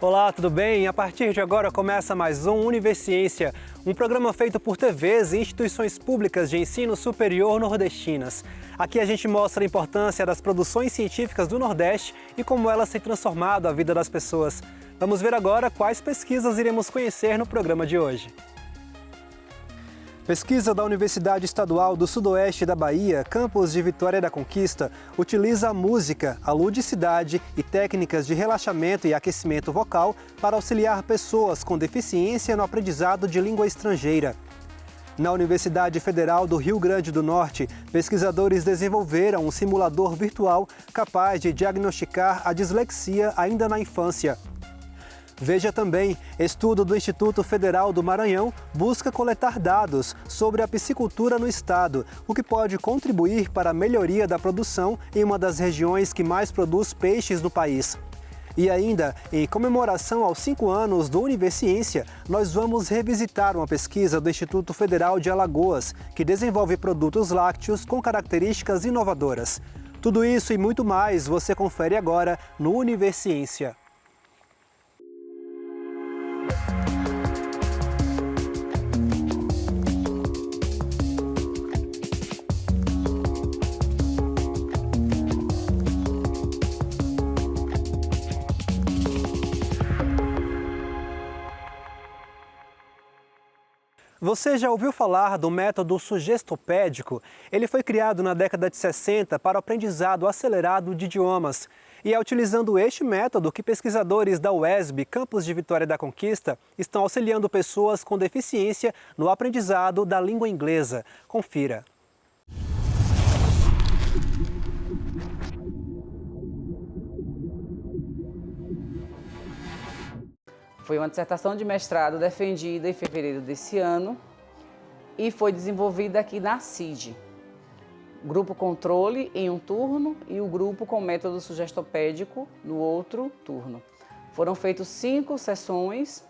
Olá, tudo bem? A partir de agora começa mais um Universiência, um programa feito por TVs e instituições públicas de ensino superior nordestinas. Aqui a gente mostra a importância das produções científicas do Nordeste e como elas têm transformado a vida das pessoas. Vamos ver agora quais pesquisas iremos conhecer no programa de hoje. Pesquisa da Universidade Estadual do Sudoeste da Bahia, campus de Vitória da Conquista, utiliza a música, a ludicidade e técnicas de relaxamento e aquecimento vocal para auxiliar pessoas com deficiência no aprendizado de língua estrangeira. Na Universidade Federal do Rio Grande do Norte, pesquisadores desenvolveram um simulador virtual capaz de diagnosticar a dislexia ainda na infância. Veja também, estudo do Instituto Federal do Maranhão busca coletar dados sobre a piscicultura no estado, o que pode contribuir para a melhoria da produção em uma das regiões que mais produz peixes no país. E ainda, em comemoração aos 5 anos do Universiência, nós vamos revisitar uma pesquisa do Instituto Federal de Alagoas, que desenvolve produtos lácteos com características inovadoras. Tudo isso e muito mais você confere agora no Universiência. Você já ouviu falar do método sugestopédico? Ele foi criado na década de 60 para o aprendizado acelerado de idiomas. E é utilizando este método que pesquisadores da UESB, campus de Vitória da Conquista, estão auxiliando pessoas com deficiência no aprendizado da língua inglesa. Confira. Foi uma dissertação de mestrado defendida em fevereiro desse ano e foi desenvolvida aqui na CID. Grupo controle em um turno e o grupo com método sugestopédico no outro turno. Foram feitas 5 sessões,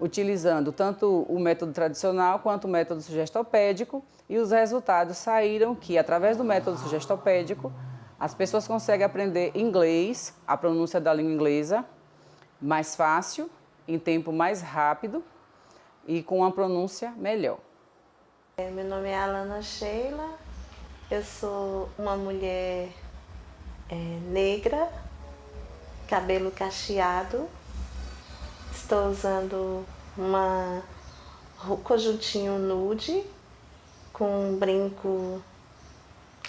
utilizando tanto o método tradicional quanto o método sugestopédico, e os resultados saíram que, através do método sugestopédico, as pessoas conseguem aprender inglês, a pronúncia da língua inglesa, mais fácil, em tempo mais rápido e com uma pronúncia melhor. Meu nome é Alana Sheila, eu sou uma mulher negra, cabelo cacheado, estou usando um conjuntinho nude com um brinco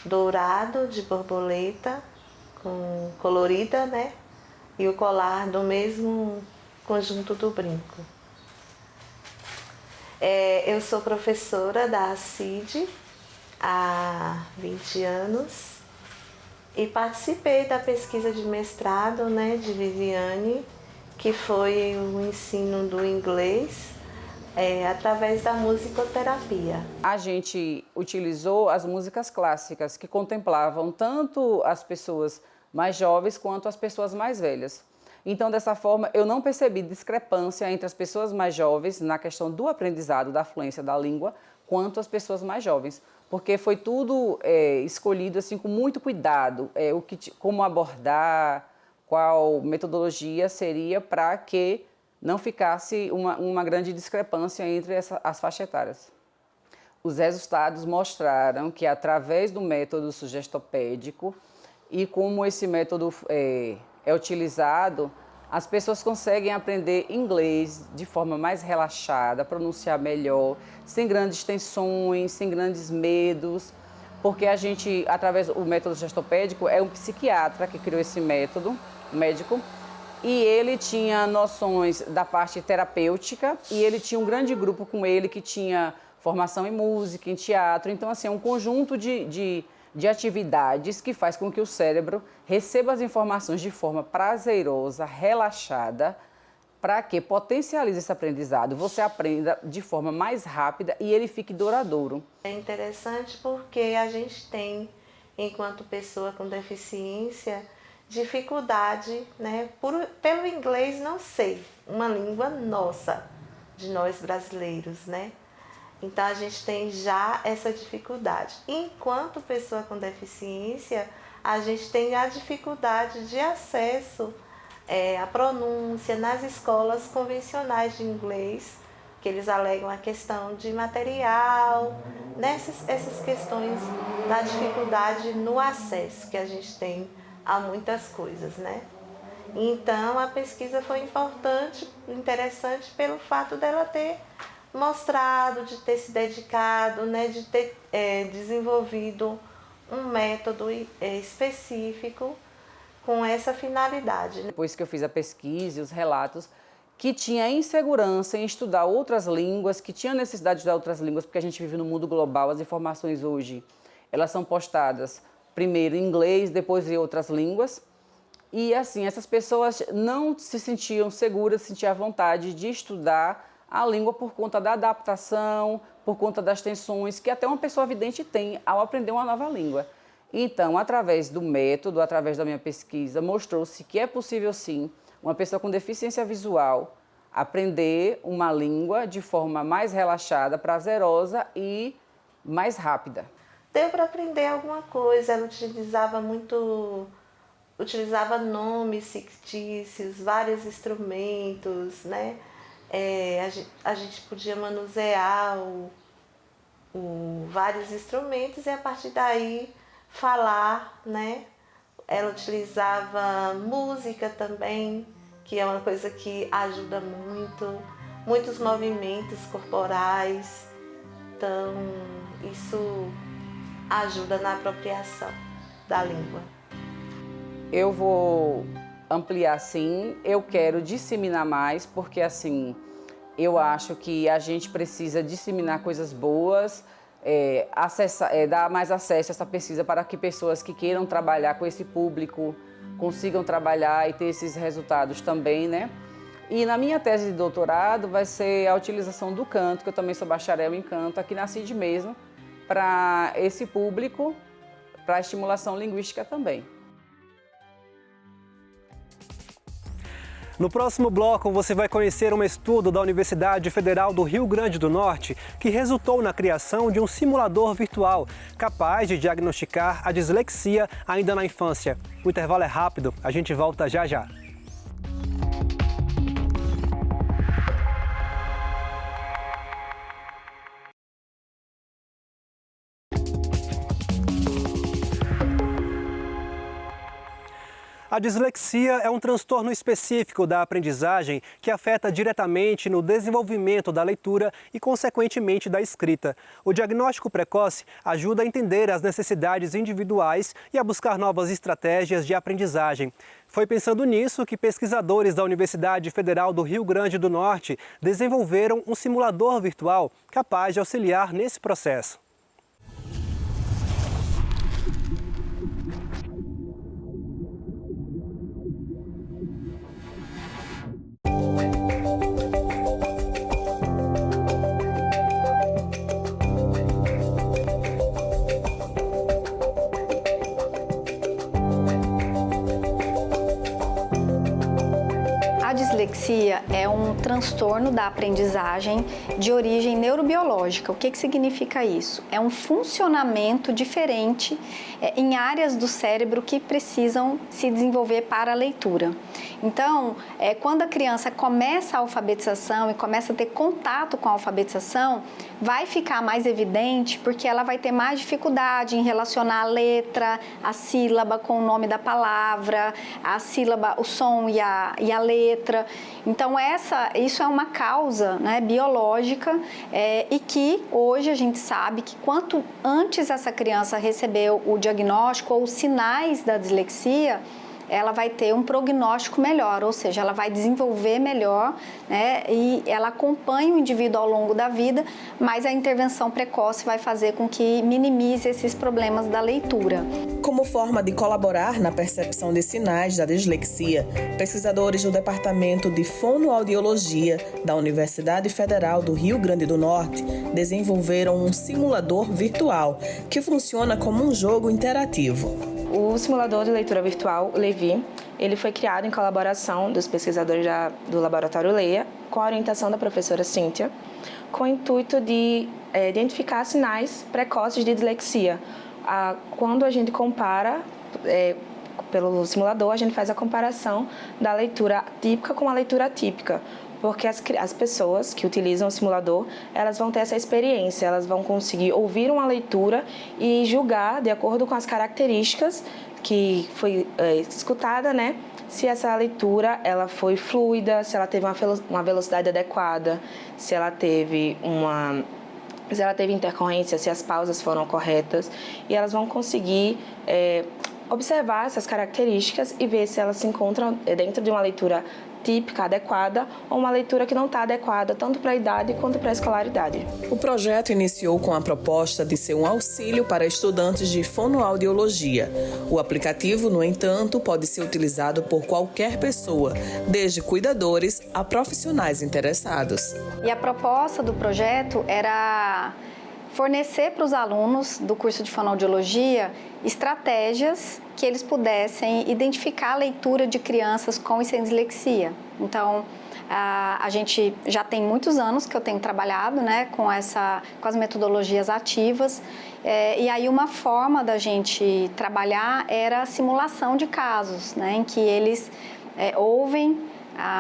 dourado de borboleta, colorida, né? E o colar do mesmo conjunto do brinco. Eu sou professora da CID há 20 anos e participei da pesquisa de mestrado, né, de Viviane, que foi o ensino do inglês através da musicoterapia. A gente utilizou as músicas clássicas que contemplavam tanto as pessoas mais jovens quanto as pessoas mais velhas. Então, dessa forma, eu não percebi discrepância entre as pessoas mais jovens na questão do aprendizado, da fluência da língua, quanto as pessoas mais jovens, porque foi tudo escolhido assim com muito cuidado, como abordar, qual metodologia seria para que não ficasse uma grande discrepância entre as faixas etárias. Os resultados mostraram que, através do método sugestopédico e como esse método é utilizado, as pessoas conseguem aprender inglês de forma mais relaxada, pronunciar melhor, sem grandes tensões, sem grandes medos, porque a gente, através do método sugestopédico, é um psiquiatra que criou esse método, médico, e ele tinha noções da parte terapêutica e ele tinha um grande grupo com ele que tinha formação em música, em teatro, então assim, é um conjunto de atividades que faz com que o cérebro receba as informações de forma prazerosa, relaxada, para que potencialize esse aprendizado, você aprenda de forma mais rápida e ele fique duradouro. É interessante porque a gente tem, enquanto pessoa com deficiência, dificuldade, né, pelo inglês não ser uma língua nossa, de nós brasileiros, né? Então a gente tem já essa dificuldade. Enquanto pessoa com deficiência, a gente tem a dificuldade de acesso a pronúncia nas escolas convencionais de inglês, que eles alegam a questão de material, essas questões da dificuldade no acesso que a gente tem a muitas coisas, né? Então, a pesquisa foi importante, interessante pelo fato dela ter mostrado, de ter se dedicado, né, de ter desenvolvido um método específico com essa finalidade. Depois que eu fiz a pesquisa e os relatos, que tinha insegurança em estudar outras línguas, que tinha necessidade de estudar outras línguas, porque a gente vive no mundo global, as informações hoje, elas são postadas primeiro em inglês, depois em outras línguas. E assim, essas pessoas não se sentiam seguras, se sentiam à vontade de estudar a língua por conta da adaptação, por conta das tensões que até uma pessoa vidente tem ao aprender uma nova língua. Então, através do método, através da minha pesquisa, mostrou-se que é possível sim, uma pessoa com deficiência visual aprender uma língua de forma mais relaxada, prazerosa e mais rápida. Deu para aprender alguma coisa, ela utilizava nomes fictícios, vários instrumentos, né? A gente podia manusear vários instrumentos e a partir daí falar, né? Ela utilizava música também, que é uma coisa que ajuda muito, muitos movimentos corporais, então isso ajuda na apropriação da língua. Eu vou ampliar sim, eu quero disseminar mais, porque assim, eu acho que a gente precisa disseminar coisas boas, dar mais acesso a essa pesquisa para que pessoas que queiram trabalhar com esse público consigam trabalhar e ter esses resultados também, né? E na minha tese de doutorado vai ser a utilização do canto, que eu também sou bacharel em canto, aqui na CID mesmo, para esse público, para a estimulação linguística também. No próximo bloco, você vai conhecer um estudo da Universidade Federal do Rio Grande do Norte que resultou na criação de um simulador virtual capaz de diagnosticar a dislexia ainda na infância. O intervalo é rápido, a gente volta já já. A dislexia é um transtorno específico da aprendizagem que afeta diretamente no desenvolvimento da leitura e, consequentemente, da escrita. O diagnóstico precoce ajuda a entender as necessidades individuais e a buscar novas estratégias de aprendizagem. Foi pensando nisso que pesquisadores da Universidade Federal do Rio Grande do Norte desenvolveram um simulador virtual capaz de auxiliar nesse processo. A dislexia é um transtorno da aprendizagem de origem neurobiológica. O que significa isso? É um funcionamento diferente em áreas do cérebro que precisam se desenvolver para a leitura. Então, quando a criança começa a alfabetização e começa a ter contato com a alfabetização, vai ficar mais evidente porque ela vai ter mais dificuldade em relacionar a letra, a sílaba com o nome da palavra, a sílaba, o som e a letra. Então, isso é uma causa, né, biológica e que hoje a gente sabe que quanto antes essa criança recebeu o diagnóstico ou os sinais da dislexia, ela vai ter um prognóstico melhor, ou seja, ela vai desenvolver melhor, né, e ela acompanha o indivíduo ao longo da vida, mas a intervenção precoce vai fazer com que minimize esses problemas da leitura. Como forma de colaborar na percepção de sinais da dislexia, pesquisadores do Departamento de Fonoaudiologia da Universidade Federal do Rio Grande do Norte desenvolveram um simulador virtual que funciona como um jogo interativo. O simulador de leitura virtual Levi, ele foi criado em colaboração dos pesquisadores do Laboratório Leia, com a orientação da professora Cíntia, com o intuito de identificar sinais precoces de dislexia. Quando a gente compara pelo simulador, a gente faz a comparação da leitura típica com a leitura atípica, porque as pessoas que utilizam o simulador, elas vão ter essa experiência, elas vão conseguir ouvir uma leitura e julgar de acordo com as características que foi escutada, né? Se essa leitura ela foi fluida, se ela teve uma velocidade adequada, se ela teve intercorrência, se as pausas foram corretas, e elas vão conseguir observar essas características e ver se elas se encontram dentro de uma leitura típica, adequada, ou uma leitura que não está adequada tanto para a idade quanto para a escolaridade. O projeto iniciou com a proposta de ser um auxílio para estudantes de fonoaudiologia. O aplicativo, no entanto, pode ser utilizado por qualquer pessoa, desde cuidadores a profissionais interessados. E a proposta do projeto era fornecer para os alunos do curso de fonoaudiologia estratégias que eles pudessem identificar a leitura de crianças com e sem dislexia. Então, a gente já tem muitos anos que eu tenho trabalhado, né, com as metodologias ativas, e aí uma forma da gente trabalhar era a simulação de casos, né, em que eles ouvem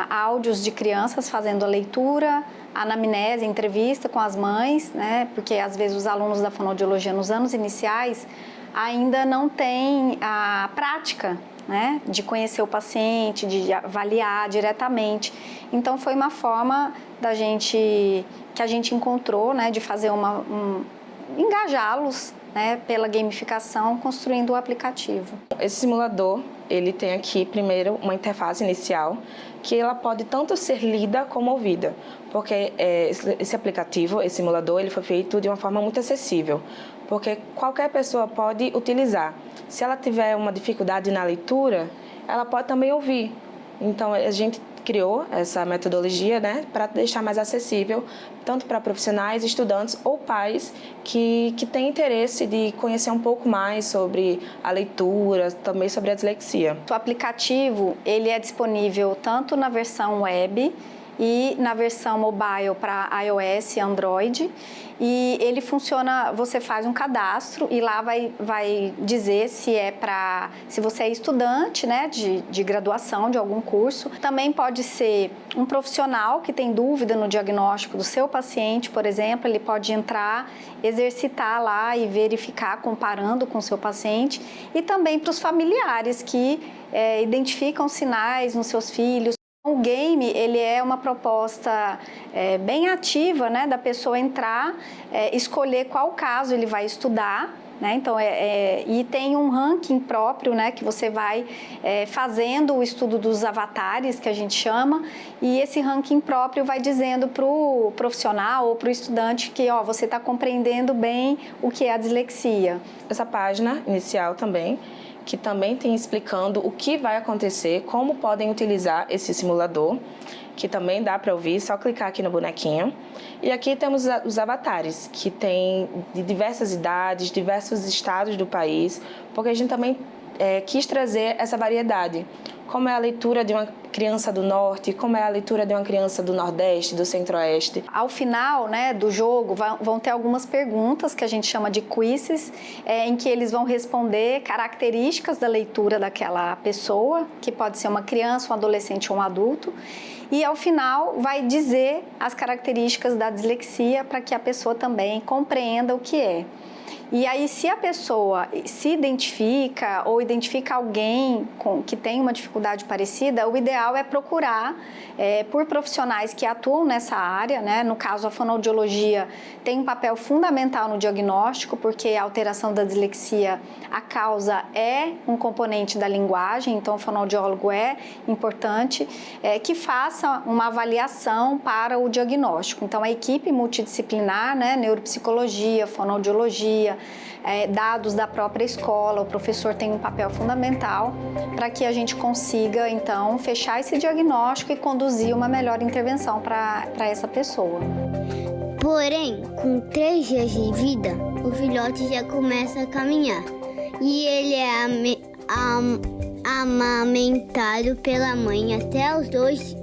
áudios de crianças fazendo a leitura, anamnese, entrevista com as mães, né, porque às vezes os alunos da fonoaudiologia nos anos iniciais ainda não têm a prática, né, de conhecer o paciente, de avaliar diretamente. Então foi uma forma que a gente encontrou, né, de fazer engajá-los, né, pela gamificação, construindo o aplicativo. Esse simulador, ele tem aqui primeiro uma interface inicial que ela pode tanto ser lida como ouvida, porque esse aplicativo, esse simulador, ele foi feito de uma forma muito acessível, porque qualquer pessoa pode utilizar. Se ela tiver uma dificuldade na leitura, ela pode também ouvir. Então, a gente criou essa metodologia, né, para deixar mais acessível tanto para profissionais, estudantes ou pais que têm interesse de conhecer um pouco mais sobre a leitura, também sobre a dislexia. O aplicativo ele é disponível tanto na versão web e na versão mobile para iOS e Android. E ele funciona, você faz um cadastro e lá vai dizer se você é estudante, né, de graduação de algum curso. Também pode ser um profissional que tem dúvida no diagnóstico do seu paciente, por exemplo, ele pode entrar, exercitar lá e verificar comparando com o seu paciente. E também para os familiares que identificam sinais nos seus filhos. O game, ele é uma proposta bem ativa, né, da pessoa entrar, escolher qual caso ele vai estudar, né, então, e tem um ranking próprio, né, que você vai fazendo o estudo dos avatares, que a gente chama, e esse ranking próprio vai dizendo para o profissional ou para o estudante que você está compreendendo bem o que é a dislexia. Essa página inicial também, que também tem explicando o que vai acontecer, como podem utilizar esse simulador, que também dá para ouvir, só clicar aqui no bonequinho. E aqui temos os avatares, que tem de diversas idades, diversos estados do país, porque a gente também quis trazer essa variedade. Como é a leitura de uma criança do norte, como é a leitura de uma criança do nordeste, do centro-oeste. Ao final, né, do jogo vão ter algumas perguntas que a gente chama de quizzes, em que eles vão responder características da leitura daquela pessoa, que pode ser uma criança, um adolescente ou um adulto. E ao final vai dizer as características da dislexia para que a pessoa também compreenda o que é. E aí, se a pessoa se identifica ou identifica alguém que tem uma dificuldade parecida, o ideal é procurar por profissionais que atuam nessa área, né? No caso, a fonoaudiologia tem um papel fundamental no diagnóstico, porque a alteração da dislexia, a causa é um componente da linguagem, então o fonoaudiólogo é importante que faça uma avaliação para o diagnóstico. Então, a equipe multidisciplinar, né? Neuropsicologia, fonoaudiologia, dados da própria escola, o professor tem um papel fundamental para que a gente consiga, então, fechar esse diagnóstico e conduzir uma melhor intervenção para essa pessoa. Porém, com 3 dias de vida, o filhote já começa a caminhar e ele é amamentado pela mãe até os 2 dias.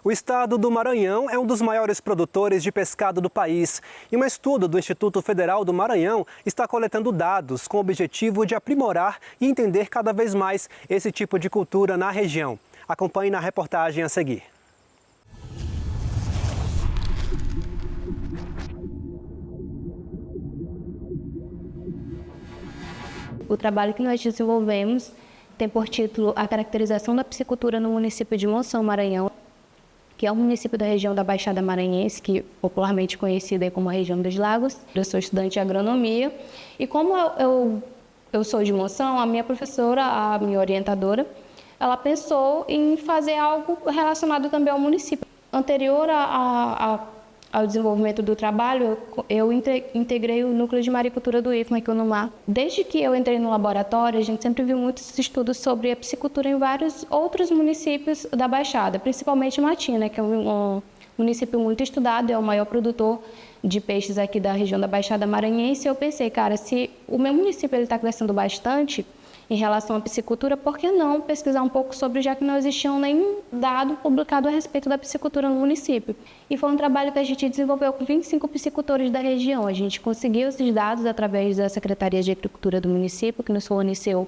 O estado do Maranhão é um dos maiores produtores de pescado do país. E um estudo do Instituto Federal do Maranhão está coletando dados com o objetivo de aprimorar e entender cada vez mais esse tipo de cultura na região. Acompanhe na reportagem a seguir. O trabalho que nós desenvolvemos tem por título a caracterização da piscicultura no município de Monção, Maranhão, que é um município da região da Baixada Maranhense, que popularmente conhecida como a região dos lagos. Eu sou estudante de agronomia e como eu sou de Monção, a minha professora, a minha orientadora, ela pensou em fazer algo relacionado também ao município. Anterior ao desenvolvimento do trabalho, eu integrei o núcleo de maricultura do IFMA aqui no Mar. Desde que eu entrei no laboratório, a gente sempre viu muitos estudos sobre a piscicultura em vários outros municípios da Baixada, principalmente Matina, que é um município muito estudado, é o maior produtor de peixes aqui da região da Baixada Maranhense. Eu pensei, cara, se o meu município está crescendo bastante em relação à piscicultura, por que não pesquisar um pouco sobre, já que não existia nenhum dado publicado a respeito da piscicultura no município. E foi um trabalho que a gente desenvolveu com 25 piscicultores da região. A gente conseguiu esses dados através da Secretaria de Agricultura do município, que nos forneceu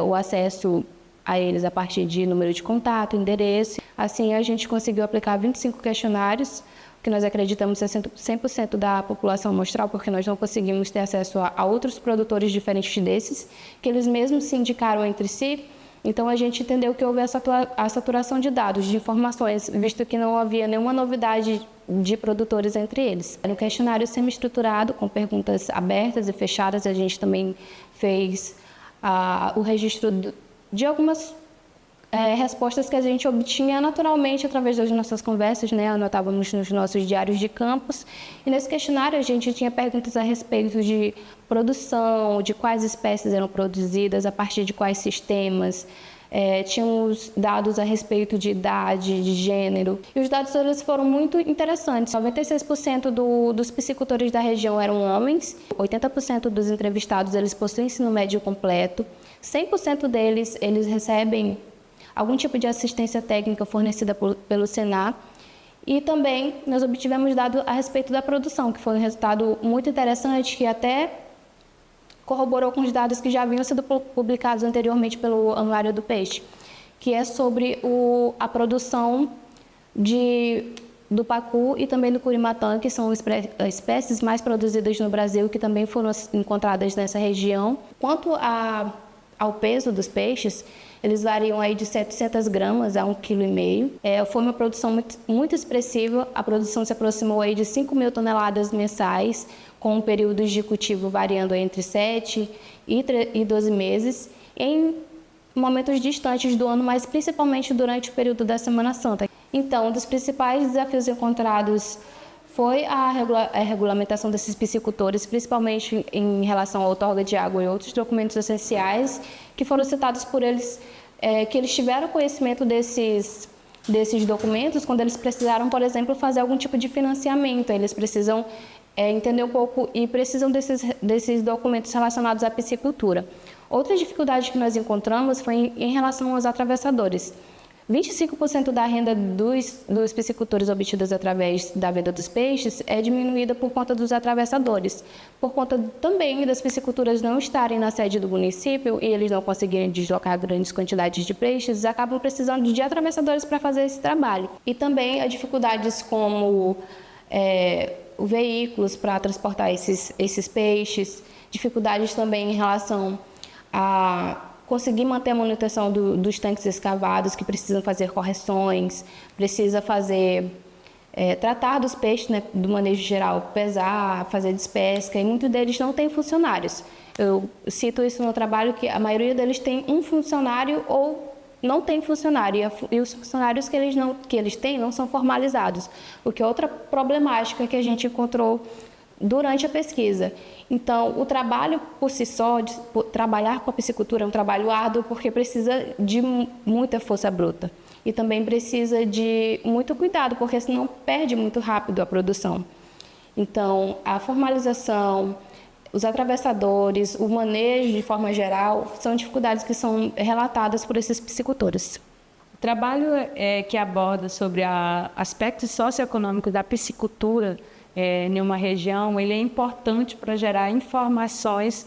o acesso a eles a partir de número de contato, endereço. Assim, a gente conseguiu aplicar 25 questionários, que nós acreditamos ser 100% da população amostral, porque nós não conseguimos ter acesso a outros produtores diferentes desses, que eles mesmos se indicaram entre si. Então, a gente entendeu que houve a saturação de dados, de informações, visto que não havia nenhuma novidade de produtores entre eles. Era um questionário semi-estruturado, com perguntas abertas e fechadas. A gente também fez o registro de algumas respostas que a gente obtinha naturalmente através das nossas conversas, né? Anotávamos nos nossos diários de campus. E nesse questionário a gente tinha perguntas a respeito de produção, de quais espécies eram produzidas, a partir de quais sistemas. Tínhamos dados a respeito de idade, de gênero. E os dados eles foram muito interessantes. 96% dos piscicultores da região eram homens, 80% dos entrevistados eles possuem ensino médio completo, 100% deles eles recebem algum tipo de assistência técnica fornecida pelo Senar. E também nós obtivemos dados a respeito da produção, que foi um resultado muito interessante, que até corroborou com os dados que já haviam sido publicados anteriormente pelo Anuário do Peixe, que é sobre a produção do pacu e também do curimatã, que são espécies mais produzidas no Brasil, que também foram encontradas nessa região. Quanto ao peso dos peixes, eles variam aí de 700 gramas a 1,5 kg. Foi uma produção muito, muito expressiva. A produção se aproximou aí de 5 mil toneladas mensais, com períodos de cultivo variando entre 7 e 12 meses, em momentos distantes do ano, mas principalmente durante o período da Semana Santa. Então, um dos principais desafios encontrados foi a regulamentação desses piscicultores, principalmente em relação à outorga de água e outros documentos essenciais, que foram citados por eles, que eles tiveram conhecimento desses documentos quando eles precisaram, por exemplo, fazer algum tipo de financiamento. Eles precisam entender um pouco e precisam desses documentos relacionados à piscicultura. Outra dificuldade que nós encontramos foi em relação aos atravessadores. 25% da renda dos piscicultores obtidas através da venda dos peixes é diminuída por conta dos atravessadores, por conta também das pisciculturas não estarem na sede do município e eles não conseguirem deslocar grandes quantidades de peixes, acabam precisando de atravessadores para fazer esse trabalho. E também as dificuldades como veículos para transportar esses peixes, dificuldades também em relação a conseguir manter a manutenção dos tanques escavados, que precisam fazer correções, precisa tratar dos peixes, né, do manejo geral, pesar, fazer despesca, e muitos deles não têm funcionários. Eu cito isso no trabalho, que a maioria deles tem um funcionário ou não tem funcionário, e os funcionários que eles têm não são formalizados, o que é outra problemática que a gente encontrou durante a pesquisa. Então, o trabalho por si só, trabalhar com a piscicultura é um trabalho árduo, porque precisa de muita força bruta. E também precisa de muito cuidado, porque senão perde muito rápido a produção. Então, a formalização, os atravessadores, o manejo de forma geral, são dificuldades que são relatadas por esses piscicultores. Trabalho que aborda sobre aspectos socioeconômicos da piscicultura em uma região, ele é importante para gerar informações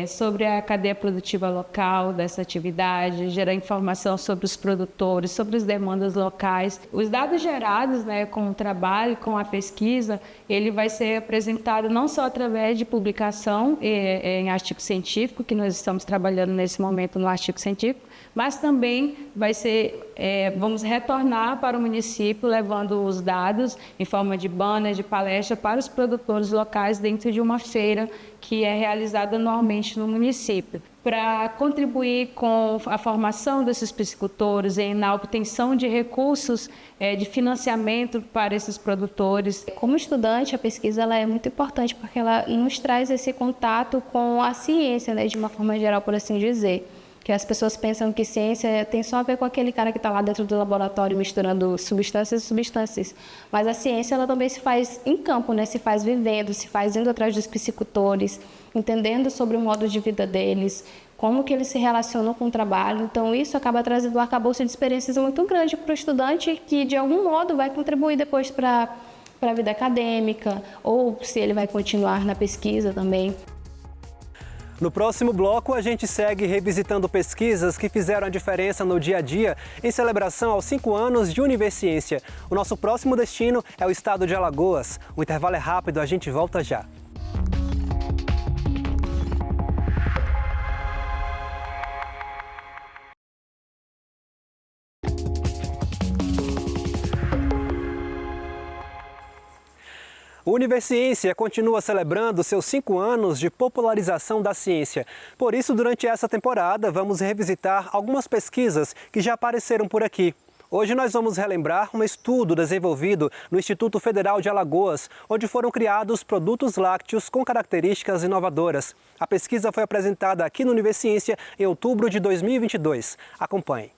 sobre a cadeia produtiva local dessa atividade, gerar informação sobre os produtores, sobre as demandas locais. Os dados gerados, com o trabalho, com a pesquisa, ele vai ser apresentado não só através de publicação em artigo científico, que nós estamos trabalhando nesse momento no artigo científico, mas também vai ser, vamos retornar para o município levando os dados em forma de banner, de palestra para os produtores locais dentro de uma feira que é realizada anualmente no município, para contribuir com a formação desses piscicultores na obtenção de recursos de financiamento para esses produtores. Como estudante, a pesquisa ela é muito importante porque ela nos traz esse contato com a ciência, de uma forma geral, por assim dizer. Que as pessoas pensam que ciência tem só a ver com aquele cara que está lá dentro do laboratório misturando substâncias e substâncias. Mas a ciência ela também se faz em campo, se faz vivendo, se faz indo atrás dos piscicultores, entendendo sobre o modo de vida deles, como que eles se relacionam com o trabalho. Então isso acaba trazendo um arcabouço de experiências muito grande para o estudante que de algum modo vai contribuir depois para a vida acadêmica ou se ele vai continuar na pesquisa também. No próximo bloco, a gente segue revisitando pesquisas que fizeram a diferença no dia a dia em celebração aos 5 anos de Univerciência. O nosso próximo destino é o estado de Alagoas. O intervalo é rápido, a gente volta já. O Univerciência continua celebrando seus 5 anos de popularização da ciência. Por isso, durante essa temporada, vamos revisitar algumas pesquisas que já apareceram por aqui. Hoje nós vamos relembrar um estudo desenvolvido no Instituto Federal de Alagoas, onde foram criados produtos lácteos com características inovadoras. A pesquisa foi apresentada aqui no Univerciência em outubro de 2022. Acompanhe.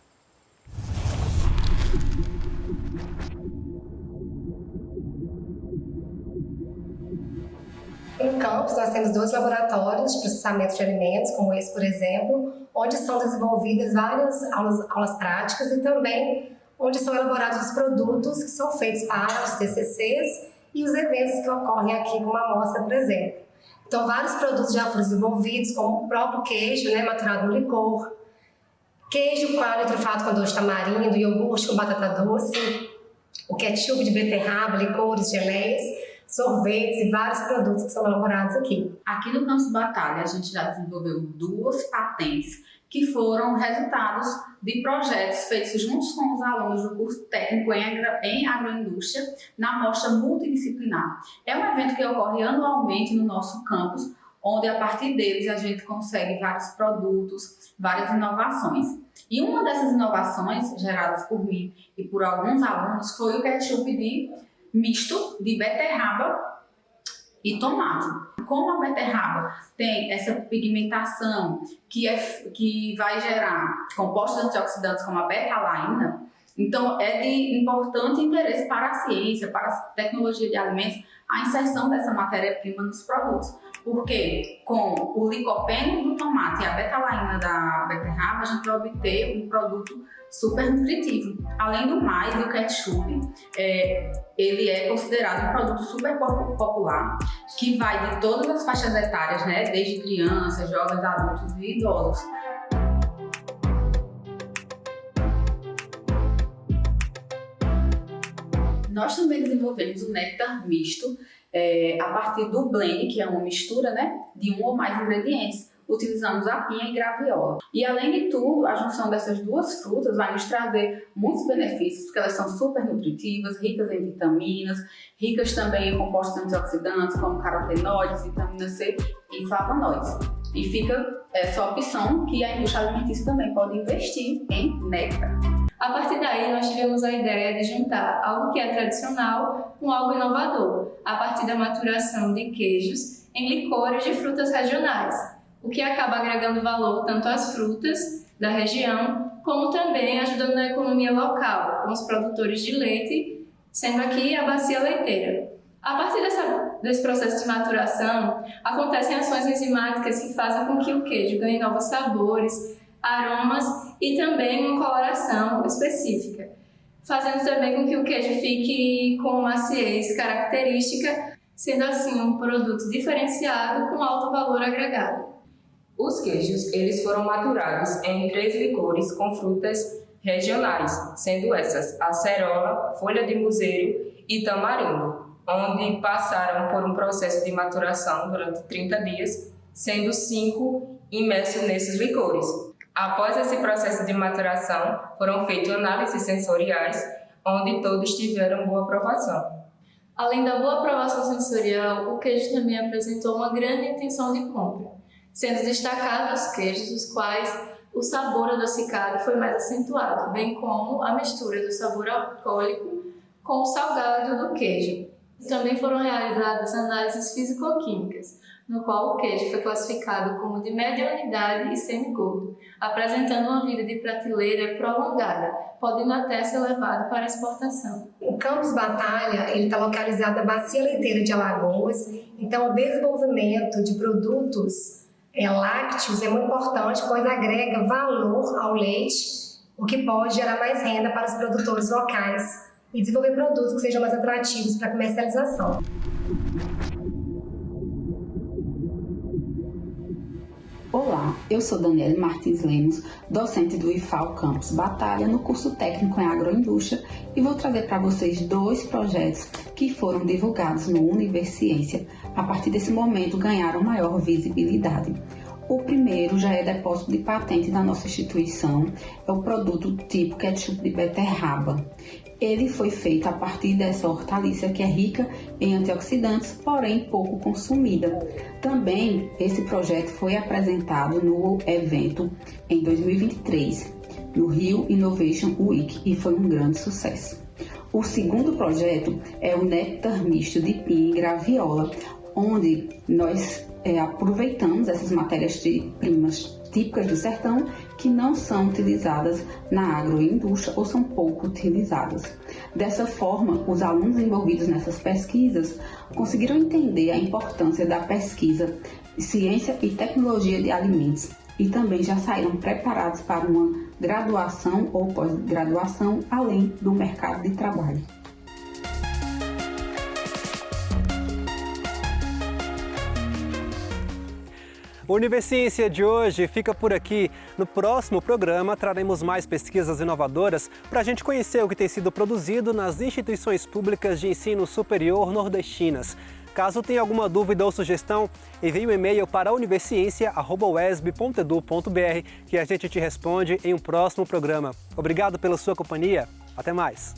Em campus, nós temos 2 laboratórios de processamento de alimentos, como esse, por exemplo, onde são desenvolvidas várias aulas práticas e também onde são elaborados os produtos que são feitos para os TCCs e os eventos que ocorrem aqui com uma amostra, por exemplo. Então, vários produtos já foram desenvolvidos, como o próprio queijo, maturado no licor, queijo coalho trufado com doce de tamarindo, iogurte com batata doce, o ketchup de beterraba, licores, geleias, sorvetes e vários produtos que são elaborados aqui. Aqui no Campus Batalha, a gente já desenvolveu 2 patentes que foram resultados de projetos feitos juntos com os alunos do curso técnico em agroindústria na mostra multidisciplinar. É um evento que ocorre anualmente no nosso campus, onde a partir deles a gente consegue vários produtos, várias inovações. E uma dessas inovações, geradas por mim e por alguns alunos, foi o ketchup misto de beterraba e tomate. Como a beterraba tem essa pigmentação que vai gerar compostos antioxidantes como a beta-alaína, então é de importante interesse para a ciência, para a tecnologia de alimentos, a inserção dessa matéria-prima nos produtos. Porque com o licopeno do tomate e a beta-alaína da beterraba, a gente vai obter um produto super nutritivo. Além do mais, o ketchup, ele é considerado um produto super popular, que vai de todas as faixas etárias, desde crianças, jovens, adultos e idosos. Nós também desenvolvemos o néctar misto a partir do blend, que é uma mistura de um ou mais ingredientes. Utilizamos a pinha e graviola. E além de tudo, a junção dessas 2 frutas vai nos trazer muitos benefícios, porque elas são super nutritivas, ricas em vitaminas, ricas também em compostos antioxidantes, como carotenoides, vitamina C e flavonoides. E fica essa opção que a indústria alimentícia também pode investir em néctar. A partir daí, nós tivemos a ideia de juntar algo que é tradicional com algo inovador, a partir da maturação de queijos em licores de frutas regionais, o que acaba agregando valor tanto às frutas da região, como também ajudando na economia local, com os produtores de leite, sendo aqui a bacia leiteira. A partir desse processo de maturação, acontecem ações enzimáticas que fazem com que o queijo ganhe novos sabores, aromas e também uma coloração específica, fazendo também com que o queijo fique com maciez característica, sendo assim um produto diferenciado com alto valor agregado. Os queijos, eles foram maturados em 3 licores com frutas regionais, sendo essas acerola, folha de museiro e tamarindo, onde passaram por um processo de maturação durante 30 dias, sendo 5 imersos nesses licores. Após esse processo de maturação, foram feitas análises sensoriais, onde todos tiveram boa aprovação. Além da boa aprovação sensorial, o queijo também apresentou uma grande intenção de compra, sendo destacados os queijos os quais o sabor adocicado foi mais acentuado, bem como a mistura do sabor alcoólico com o salgado do queijo. Também foram realizadas análises físico-químicas, no qual o queijo foi classificado como de média unidade e semigordo, apresentando uma vida de prateleira prolongada, podendo até ser levado para exportação. O Campus Batalha está localizado na Bacia Leiteira de Alagoas, então o desenvolvimento de produtos lácteos é muito importante, pois agrega valor ao leite, o que pode gerar mais renda para os produtores locais e desenvolver produtos que sejam mais atrativos para a comercialização. Olá, eu sou Daniele Martins Lemos, docente do IFAL Campus Batalha no curso técnico em agroindústria e vou trazer para vocês 2 projetos que foram divulgados no Universiência. A partir desse momento ganharam maior visibilidade. O primeiro já é depósito de patente da nossa instituição, é o produto tipo ketchup de beterraba. Ele foi feito a partir dessa hortaliça que é rica em antioxidantes, porém pouco consumida. Também esse projeto foi apresentado no evento em 2023, no Rio Innovation Week, e foi um grande sucesso. O segundo projeto é o néctar misto de pinha e graviola, onde nós aproveitamos essas matérias-primas típicas do sertão que não são utilizadas na agroindústria ou são pouco utilizadas. Dessa forma, os alunos envolvidos nessas pesquisas conseguiram entender a importância da pesquisa de ciência e tecnologia de alimentos e também já saíram preparados para uma graduação ou pós-graduação além do mercado de trabalho. O Universiência de hoje fica por aqui. No próximo programa, traremos mais pesquisas inovadoras para a gente conhecer o que tem sido produzido nas instituições públicas de ensino superior nordestinas. Caso tenha alguma dúvida ou sugestão, envie um e-mail para unesb.edu.br que a gente te responde em um próximo programa. Obrigado pela sua companhia. Até mais.